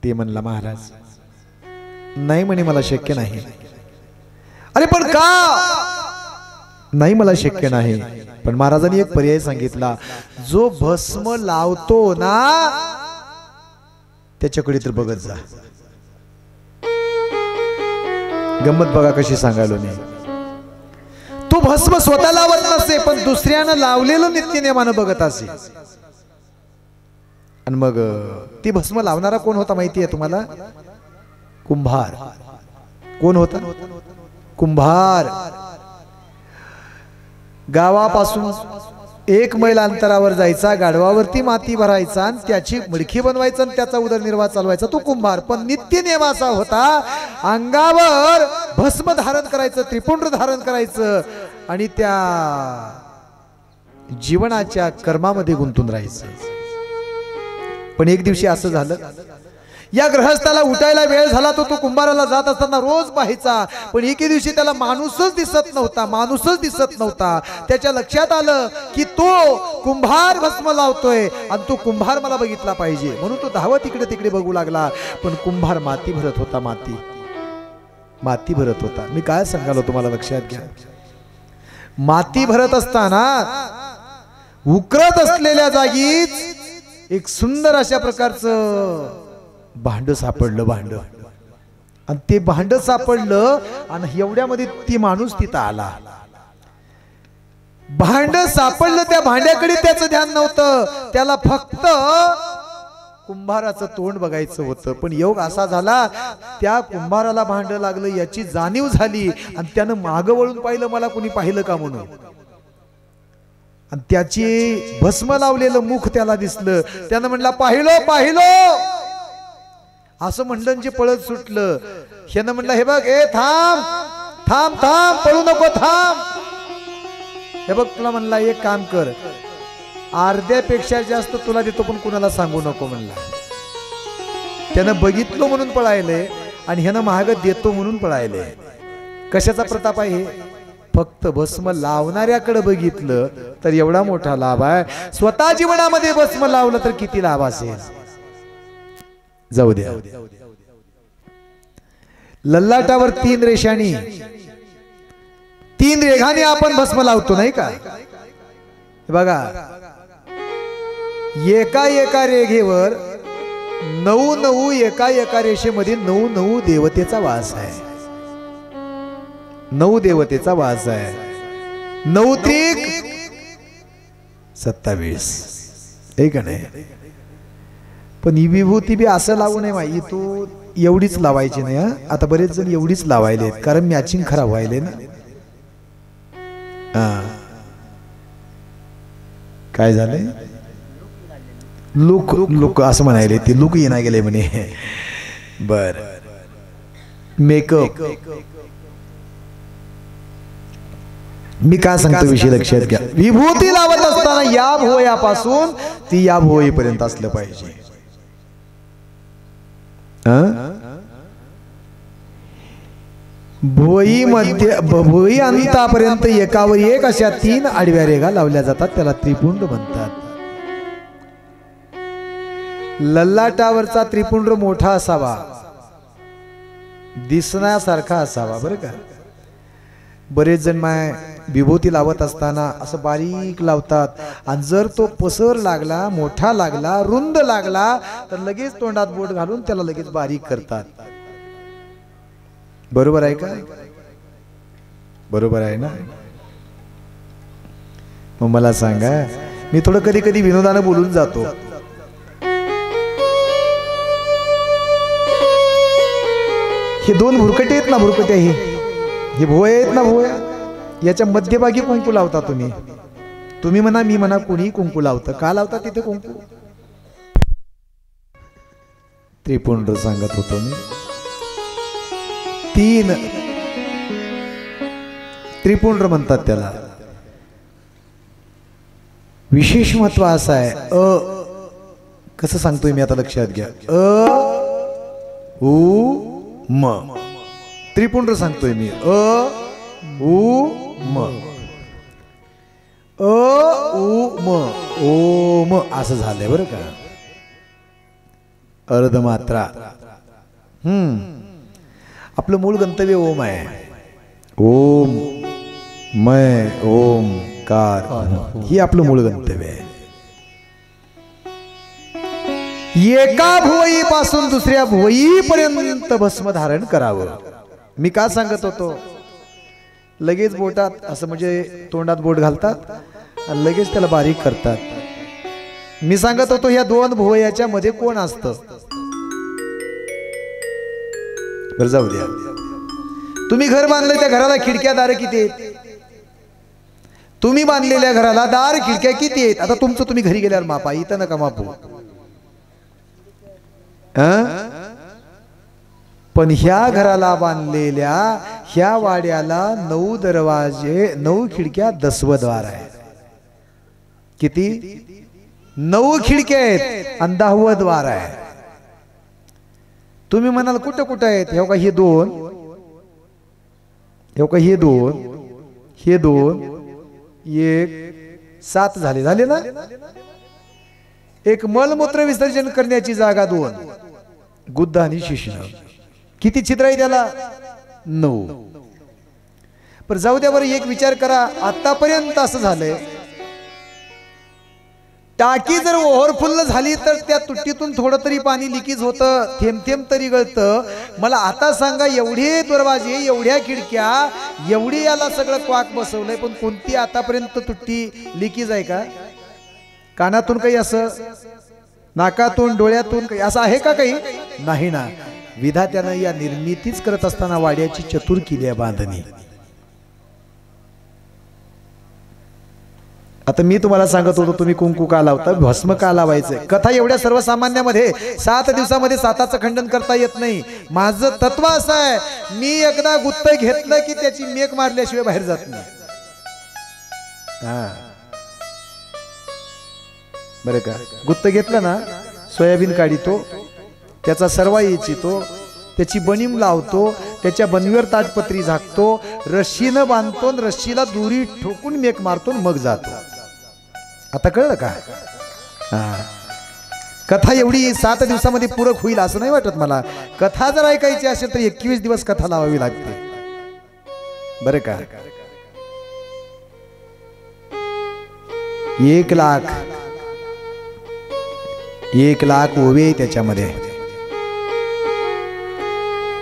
ते म्हणला, महाराज नाही म्हणे, मला शक्य नाही. अरे पण का नाही? मला शक्य नाही. पण महाराजांनी एक पर्याय सांगितला, जो भस्म लावतो ना त्याच्याकडे तर बघत जा. गंमत बघा कशी सांगायलो मी. तो भस्म स्वतः लावत नसे, पण दुसऱ्यानं लावलेलं नित्यनेमानं बघत असे. आणि मग ती भस्म लावणारा कोण होता माहिती आहे तुम्हाला? कुंभार. कोण होता? कुंभार. गावापासून 1 मैल अंतरावर जायचा, गाढवावरती माती भरायचा आणि त्याची मडकी बनवायचा आणि त्याचा उदरनिर्वाह चालवायचा तो कुंभार. पण नित्य नेमाचा होता, अंगावर भस्म धारण करायचं, त्रिपुंड धारण करायचं आणि त्या जीवनाच्या कर्मामध्ये गुंतून राहायचं. पण एक दिवशी असं झालं, या गृहस्थाला उठायला वेळ झाला, तो कुंभाराला जात असताना रोज पाहायचा, पण एके दिवशी त्याला माणूसच दिसत नव्हता. त्याच्या लक्षात आलं की तो कुंभार भस्म लावतोय आणि तो कुंभार मला बघितला पाहिजे, म्हणून तो धावत इकडे तिकडे बघू लागला. पण कुंभार माती भरत होता, माती भरत होता. मी काय सांगालो तुम्हाला लक्षात घ्या. माती भरत असताना उकरत असलेल्या जागीच एक सुंदर अशा प्रकारचं भांड सापडलं. भांड, आणि ते भांड सापडलं आणि एवढ्यामध्ये ती माणूस तिथं आला. भांड सापडलं, त्या भांड्याकडे त्याचं ध्यान नव्हतं, त्याला फक्त कुंभाराचं तोंड बघायचं होतं. पण योग असा झाला, त्या कुंभाराला भांड लागलं याची जाणीव झाली आणि त्यानं मागं वळून पाहिलं, मला कोणी पाहिलं का म्हणून. आणि त्याची भस्म लावलेलं मुख त्याला दिसलं. त्यानं म्हणला, पाहिलं पाहिलं असं म्हणलं, जे पळत सुटलं. ह्यानं म्हणलं, हे बघ, ए थांब थांब थांब, पळू नको, थांब. हे बघ, तुला म्हणला एक काम कर, अर्ध्यापेक्षा जास्त तुला देतो पण कुणाला सांगू नको म्हणला. त्यानं बघितलं म्हणून पळायले आणि ह्यानं महाग देतो म्हणून पळायले. कशाचा प्रताप आहे? फक्त भस्म लावणाऱ्याकडे बघितलं तर एवढा मोठा लाभ आहे. स्वतः जीवनामध्ये भस्म लावलं तर किती लाभ असेल. जाऊ द्या. ललाटावर 3 रेषांनी, 3 रेघांनी आपण भस्म लावतो नाही का? बघा, एका एका रेघेवर 9 एका रेषेमध्ये 9 देवतेचा वास आहे. 9 देवतेचा वास आहे. 9 त्रिक 27, आहे का नाही? पण ही विभूती बी असं लावू नये माई, तू एवढीच लावायची नाही. आता बरेच जण एवढीच लावायले, कारण मॅचिंग खराब व्हायले ना. काय झालंय? लुक लुक असं म्हणायले, ती लुक येणार गेले म्हणे. बर, मेकअप. मी काय सांगतो विषय लक्षात घ्या. विभूती लावत असताना या भोयापासून ती या भोईपर्यंत असलं पाहिजे. भोई मध्ये, भोई अंतापर्यंत एकावर एक अशा 3 आडव्या रेघा लावल्या जातात, त्याला त्रिपुंड म्हणतात. ललाटावरचा त्रिपुंड मोठा असावा, दिसण्यासारखा असावा, बरं का? बरेच जण माय विभूती लावत असताना असं बारीक लावतात, आणि जर तो पसर लागला, मोठा लागला, रुंद लागला तर लगेच तोंडात बोट घालून त्याला लगेच बारीक करतात. बरोबर आहे का? बरोबर आहे ना? मग मला सांगा, मी थोडं कधी कधी विनोदानं बोलून जातो. हे 2 भुरकटे आहेत ना, भुरकटे हे भोया आहेत ना, भोया, याच्या मध्यभागी कुंकू लावता तुम्ही. तुम्ही म्हणा, मी म्हणा, कोणी कुंकू लावतं. का लावता तिथे कुंकू? त्रिपुंड सांगत होतो मी. 3 त्रिपुंड म्हणतात त्याला. विशेष महत्व असं आहे. कसं सांगतोय मी आता लक्षात घ्या. उ म त्रिपुंड सांगतोय मी. उ म ओम असं झालंय बरं का. अर्धमात्रा. आपलं मूळ गंतव्य ओम आहे. ओम मय ओमकार, ही आपलं मूळ गंतव्य आहे. एका भुवईपासून दुसऱ्या भुवईपर्यंत भस्म धारण करावं. मी का सांगत होतो? लगेच बोटात असं म्हणजे तोंडात बोट घालतात आणि लगेच त्याला बारीक करतात. मी सांगत होतो या 2 भुवयाच्या मध्ये कोण असतं? बरं, जाऊ द्या. तुम्ही घर बांधलं, त्या घराला खिडक्या दार किती आहेत? तुम्ही बांधलेल्या घराला दार खिडक्या किती आहेत? आता तुमचं तुम्ही घरी गेल्यावर मापा, इथं नका मापू. पण ह्या घराला बांधलेल्या ह्या वाड्याला 9 दरवाजे, 9 खिडक्या, 10व द्वार आहे. किती? 9 खिडक्या आहेत आणि 10व द्वार आहे. तुम्ही म्हणाल कुठं कुठं आहेत? हे का, हे 2, हे का, हे 2, हे 2, 1, 7 झाले ना. एक मलमूत्र विसर्जन करण्याची जागा 2, गुद्ध आणि शिश्न. किती छिद्र आहे त्याला? 9. पर जाऊ द्या बरं, एक विचार करा, आतापर्यंत असं झालंय टाकी जर ओव्हरफुल झाली तर त्या तुट्टीतून थोडं तरी पाणी लिकेज होतं, थेंब थेंब तरी गळतं. मला आता सांगा, एवढे दरवाजे, एवढ्या खिडक्या, एवढी याला सगळं क्वाक बसवलंय, पण कोणती आतापर्यंत तुट्टी लिकेज आहे का? कानातून काही असं, नाकातून, डोळ्यातून काही असं आहे का? काही नाही ना. विधात्यानं या निर्मितीच करत असताना वाड्याची चतुर केली आहे बांधणी. आता मी तुम्हाला सांगत होतो, तुम्ही कुंकू का लावता, भस्म का लावायचं. कथा एवढ्या सर्वसामान्यामध्ये 7 दिवसामध्ये 7चं खंडन करता येत नाही. माझं तत्व असं आहे, मी एकदा गुत्त घेतलं की त्याची मेक मारल्याशिवाय बाहेर जात नाही. बरं का, गुत्त घेतलं ना, सोयाबीन काढितो, त्याचा सर्वा येतो, त्याची बनीम लावतो, त्याच्या बनवीवर ताटपत्री झाकतो, रस्सीनं बांधतो, रस्सीला दोरी ठोकून मेक मारतो, मग जातो. आता कळलं का? कथा एवढी 7 दिवसामध्ये पूरक होईल असं नाही वाटत मला. कथा जर ऐकायची असेल तर 21 दिवस कथा लावावी लागते. बरं का, 1 लाख ओवे त्याच्यामध्ये.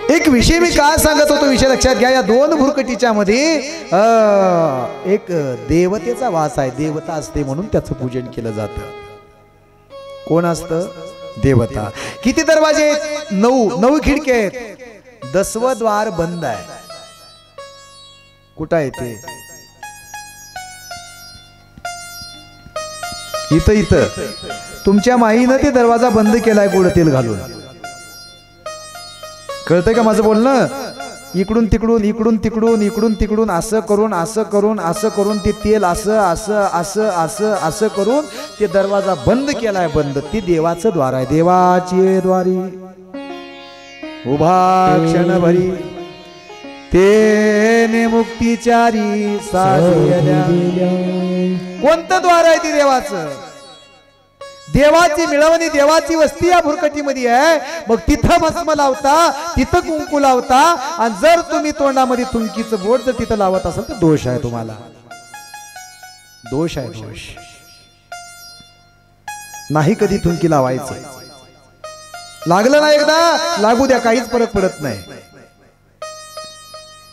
एक विषय मी का सांगत होतो, विषय लक्षात घ्या. या 2 भुरकटीच्या मध्ये एक देवतेचा वास आहे. देवता असते म्हणून त्याचं पूजन केलं जातं. कोण असतं? देवता. किती दरवाजे आहेत? 9 खिडके आहेत. 10वं द्वार बंद आहे. कुठं आहे ते? इथं तुमच्या माईनं ते दरवाजा बंद केलाय गोड तेल घालून. कळतंय का माझं बोलणं? इकडून तिकडून, इकडून तिकडून, इकडून तिकडून, असं करून ते तेल असं करून ते दरवाजा बंद केलाय. बंद. ते देवाचं द्वार आहे. देवाची द्वारी उभा क्षणभरी तेने मुक्तीचारी साधिया. कोणतं द्वार आहे ते देवाचं? देवाची मिळवणी, देवाची वस्ती या भुरकटीमध्ये आहे. मग तिथं भस्म लावता, तिथं कुंकू लावता, आणि जर तुम्ही तोंडामध्ये तुंकीचं बोट जर तिथं लावत असाल तर दोष आहे. तुम्हाला दोष आहे. दोष नाही कधी तुंकी लावायचं. लागलं ना एकदा, लागू द्या, काहीच फरक पडत नाही.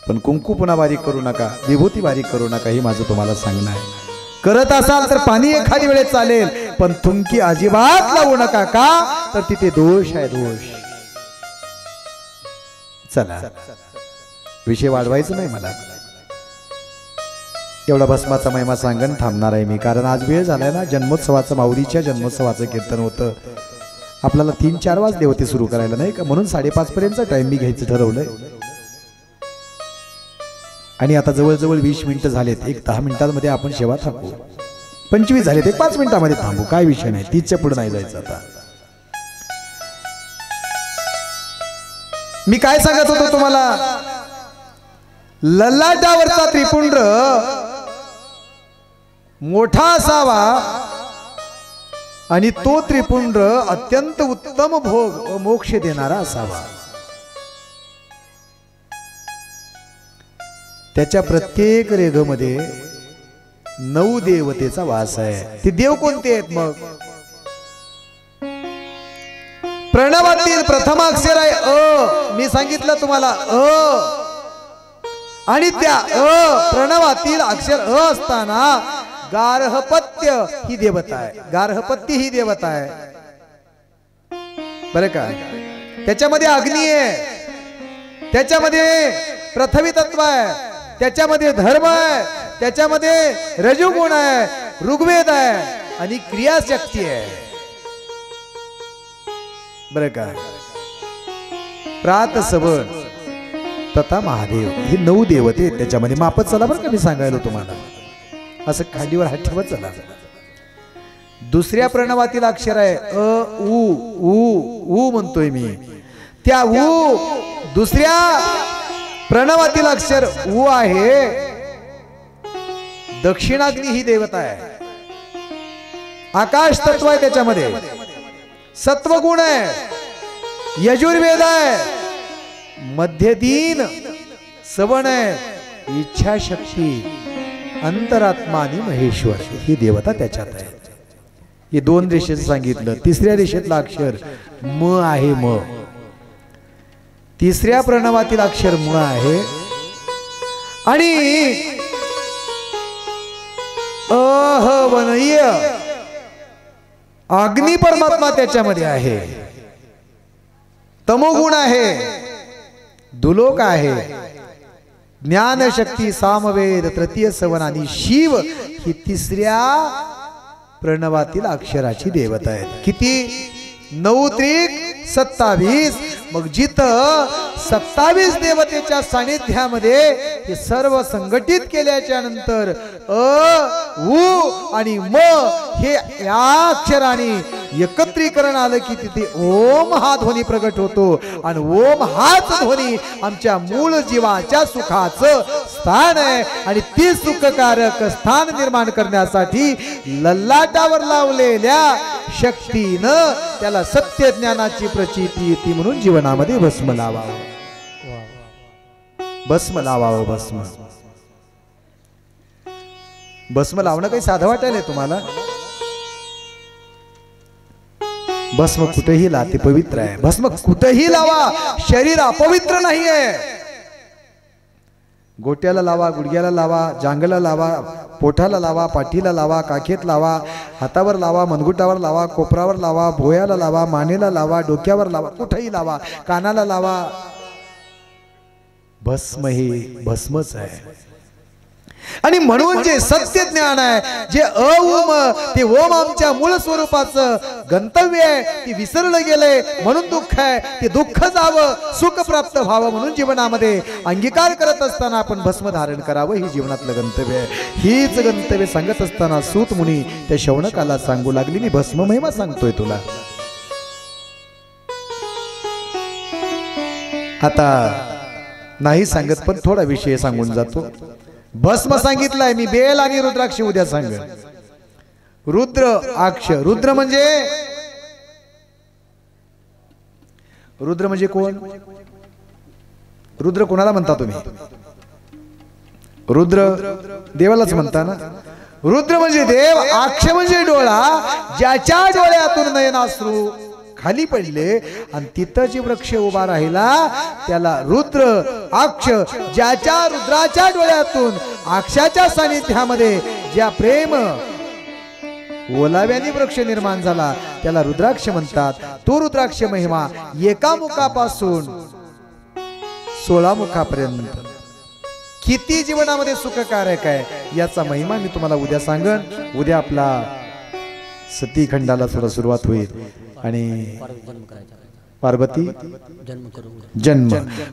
पण कुंकू पुन्हा बारीक करू नका, विभूती बारीक करू नका, हे माझं तुम्हाला सांगणं आहे. करत असाल तर पाणी एखादी वेळेस चालेल, पण तुमकी अजिबात लावू नका. का? तर तिथे दोष आहे. दोष. चला, विषय वाढवायचा नाही मला. एवढा भस्माचा महिमा सांगून थांबणार आहे मी, कारण आज वेळ झालाय ना. जन्मोत्सवाचं, माऊलीच्या जन्मोत्सवाचं कीर्तन होतं. आपल्याला 3-4 वाजले होते सुरू करायला, नाही का? म्हणून 5:30 पर्यंत टाइम मी घ्यायचं ठरवलंय. आणि आता जवळजवळ 20 मिनिटं झालेत. एक 10 मिनिटांमध्ये आपण सेवा थांबू. 25 झालेत, एक 5 मिनिटांमध्ये थांबू, काय विषय नाही. 30च्या पुढे नाही जायचं. आता मी काय सांगत होतो तुम्हाला, ललाटावरचा त्रिपुंड मोठा असावा आणि तो त्रिपुंड अत्यंत उत्तम भोग व मोक्ष देणारा असावा. त्याच्या प्रत्येक रेघमध्ये 9 देवतेचा वास आहे. ते देव कोणते आहेत? मग प्रणवातील प्रथम अक्षर आहे अ. मी सांगितलं तुम्हाला अ. आणि त्या प्रणवातील अक्षर अ असताना गार्हपत्य ही देवता आहे. गार्हपत्य ही देवता आहे. बरं का? त्याच्यामध्ये अग्नी आहे, त्याच्यामध्ये पृथ्वी तत्व आहे, त्याच्यामध्ये धर्म आहे, त्याच्यामध्ये रजोगुण आहे, ऋग्वेद आहे आणि क्रियाशक्ती आहे. बरं का? प्रात सवन तथा महादेव हे 9 देवते आहेत त्याच्यामध्ये. मापत चला बरं का, मी सांगायला तुम्हाला. असं खांडीवर हात ठेवत चला. दुसऱ्या प्रणवातील अक्षर आहे अ उ. उ म्हणतोय मी. त्या उ दुसऱ्या प्रणवातील अक्षर उ आहे. दक्षिणाग्नी ही देवता आहे. आकाश तत्व आहे त्याच्यामध्ये. सत्वगुण आहे, यजुर्वेद आहे, मध्यदीन सवण आहे, इच्छाशक्ती, अंतरात्मा आणि महेश्वर ही देवता त्याच्यात आहे. हे 2 रेषेचं सांगितलं. तिसऱ्या रेषेतलं अक्षर म आहे. म तिसऱ्या प्रणवातील अक्षर म आहे आणि अहवनय अग्नी परमात्मा त्याच्यामध्ये आहे. तमोगुण आहे, दुलोक आहे, ज्ञान शक्ती सामवेद तृतीय सवन आणि शिव ही तिसऱ्या प्रणवातील अक्षराची देवता आहेत. किती? 9 त्रिक 27. मग जिथं 27 देवतेच्या सानिध्यामध्ये हे सर्व संघटित केल्याच्या नंतर अ उ आणि म हे या अक्षराने एकत्रीकरण आलं की तिथे ओम हा ध्वनी प्रगट होतो आणि ओम हाच ध्वनी आमच्या मूळ जीवाच्या सुखाचं स्थान आहे. आणि ती सुखकारक स्थान निर्माण करण्यासाठी ललाटावर लावलेल्या शक्तीनं त्याला सत्य ज्ञानाची प्रचिती येते. म्हणून जीवनामध्ये भस्म लावावं, भस्म लावावं. भस्म लावणं काही साधं वाटायला तुम्हाला? भस्म कुठेही ला, ते पवित्र आहे. भस्म कुठेही लावा, शरीर अपवित्र नाही आहे. गोट्याला लावा, गुडघ्याला लावा, जांगला लावा, पोटाला लावा, पाठीला लावा, काखेत लावा, हातावर लावा, मनगुटावर लावा, कोपरावर लावा, भोयाला लावा, मानेला लावा, डोक्यावर लावा, कुठेही लावा, कानाला लावा. भस्म हे भस्मच आहे. आणि म्हणून जे सत्य ज्ञान आहे, जे ओम, ते ओम आमच्या मूळ स्वरूपाचं गंतव्य आहे, ते विसरलं गेलंय म्हणून दुःख आहे. ते दुःख जावं, सुख प्राप्त व्हावं म्हणून जीवनामध्ये अंगीकार करत असताना आपण भस्म धारण करावं. ही जीवनातलं गंतव्य आहे. हीच गंतव्य सांगत असताना सूत मुनी त्या शौनकाला सांगू लागली, मी भस्म महिमा सांगतोय तुला. आता नाही सांगत पण थोडा विषय सांगून जातो. भस्म सांगितलंय मी, बेल आणि रुद्राक्ष उद्या सांगेन. रुद्र अक्ष, रुद्र म्हणजे कोण? रुद्र कोणाला म्हणता तुम्ही? रुद्र देवालाच म्हणता ना. रुद्र म्हणजे देव, अक्ष म्हणजे डोळा, ज्याच्या डोळ्यातून नयनाश्रू खाली पडले आणि तिथं जी वृक्ष उभा राहिला त्याला रुद्र अक्ष. ज्याच्या रुद्राच्या डोळ्यातून अक्षाच्या सानिध्यामध्ये ज्या प्रेम ओलाव्याने वृक्ष निर्माण झाला त्याला रुद्राक्ष म्हणतात. तो रुद्राक्ष महिमा एका मुखापासून 16 मुखापर्यंत किती जीवनामध्ये सुखकारक आहे याचा महिमा मी तुम्हाला उद्या सांगन. उद्या आपला सतीखंडाला सुरुवात होईल आणि पार्वती जन्म.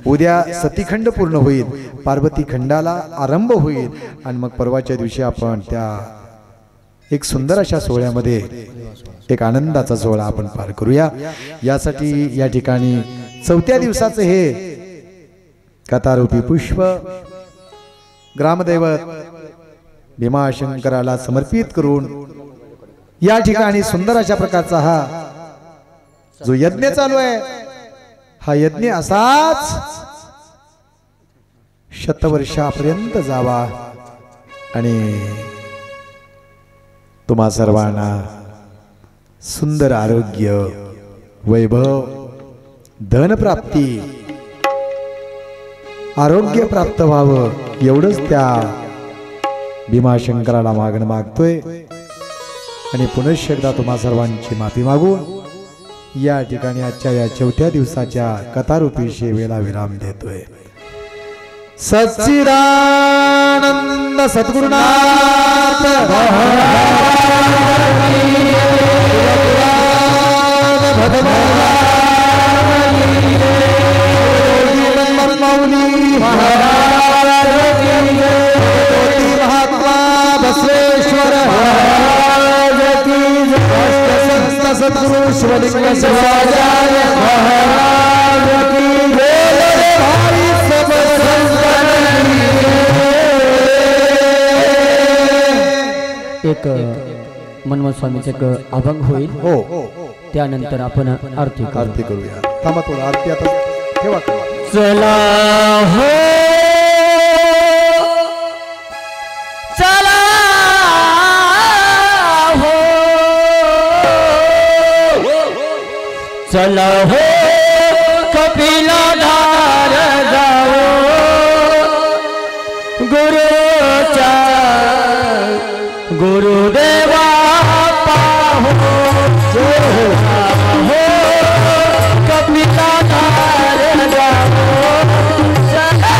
उद्या सतीखंड पूर्ण होईल, पार्वती खंडाला आरंभ होईल आणि मग परवाच्या दिवशी आपण त्या एक सुंदर अशा सोहळ्यामध्ये एक आनंदाचा सोहळा आपण पार करूया. यासाठी या ठिकाणी 4थ्या दिवसाचं हे कथारूपी पुष्प ग्रामदैवत भीमाशंकराला समर्पित करून या ठिकाणी सुंदर अशा प्रकारचा हा जो यज्ञ चालू आहे, हा यज्ञ असाच शतवर्षापर्यंत जावा आणि तुम्हा सर्वांना सुंदर आरोग्य, वैभव, धन प्राप्ती, आरोग्य प्राप्त व्हावं एवढंच त्या भीमाशंकराला मागणं मागतोय. आणि पुनश्च एकदा तुम्हा सर्वांची माफी मागून या ठिकाणी आजच्या या 4थ्या दिवसाच्या कथारूपी सेवेला विराम देतोय. सच्चिदानंद सद्गुरुनाथ महात्मा बसवेश्वर सद्गुरु शिवलिंग शिवाचार्य महाराज की जय. भाई सब एक मनमोहन स्वामीचे एक अभंग होईल. हो, त्यानंतर आपण आरती करूया. थांबा थोडं, आरती आता ठेवा. चला हो चला हो चला हो कपिला धार जाओ गुरुच्या गुरुदेवा पाहो हो कपिला धार जाओ चला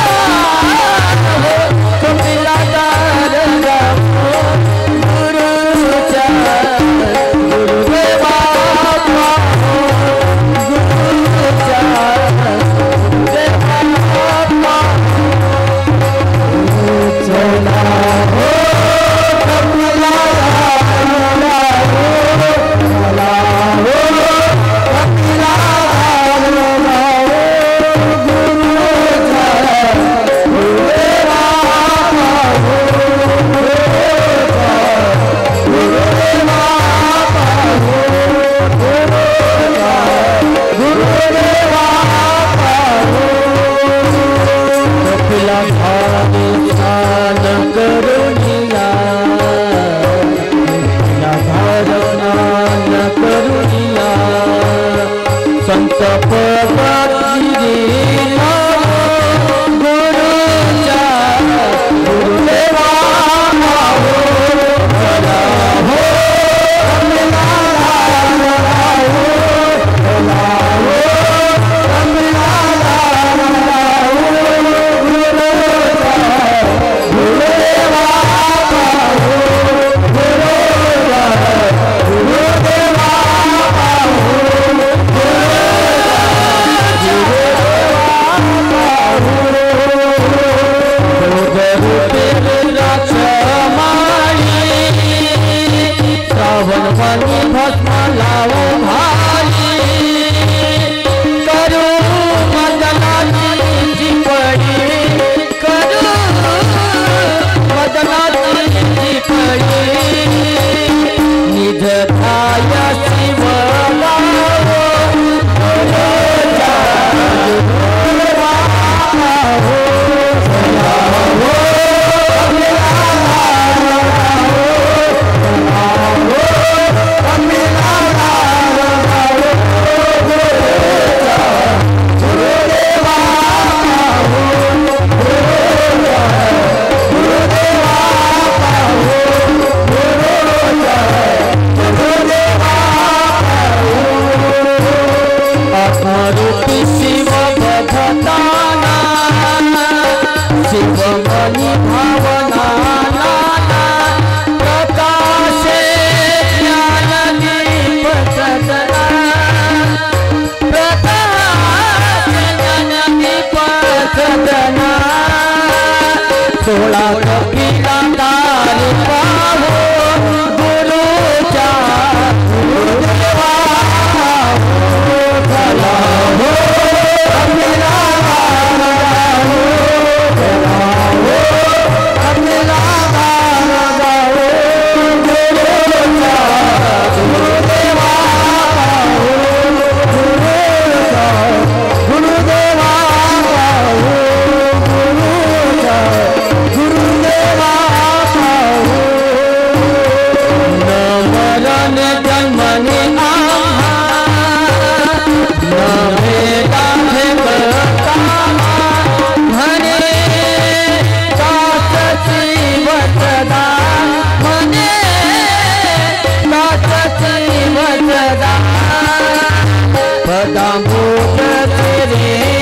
हो कपिला धार जाओ गुरुच्या गुरुदेवा पाहो गुरुच्या गुरुदेवा पाहो चला हो कपिला संत गुरुच्या गुरुदेवा भस्म लावो भाई करू मदनाची पडी करू मदनाची पडी निज थाय शिव लावो शिव बधताना शिव मनी भावना प्रकाशे ज्ञान दीप सदना प्रकाश ज्ञान दीप सदना 16 कपिला दार पाहो गुरुच्या गुरुदेवा पदामोद तेरे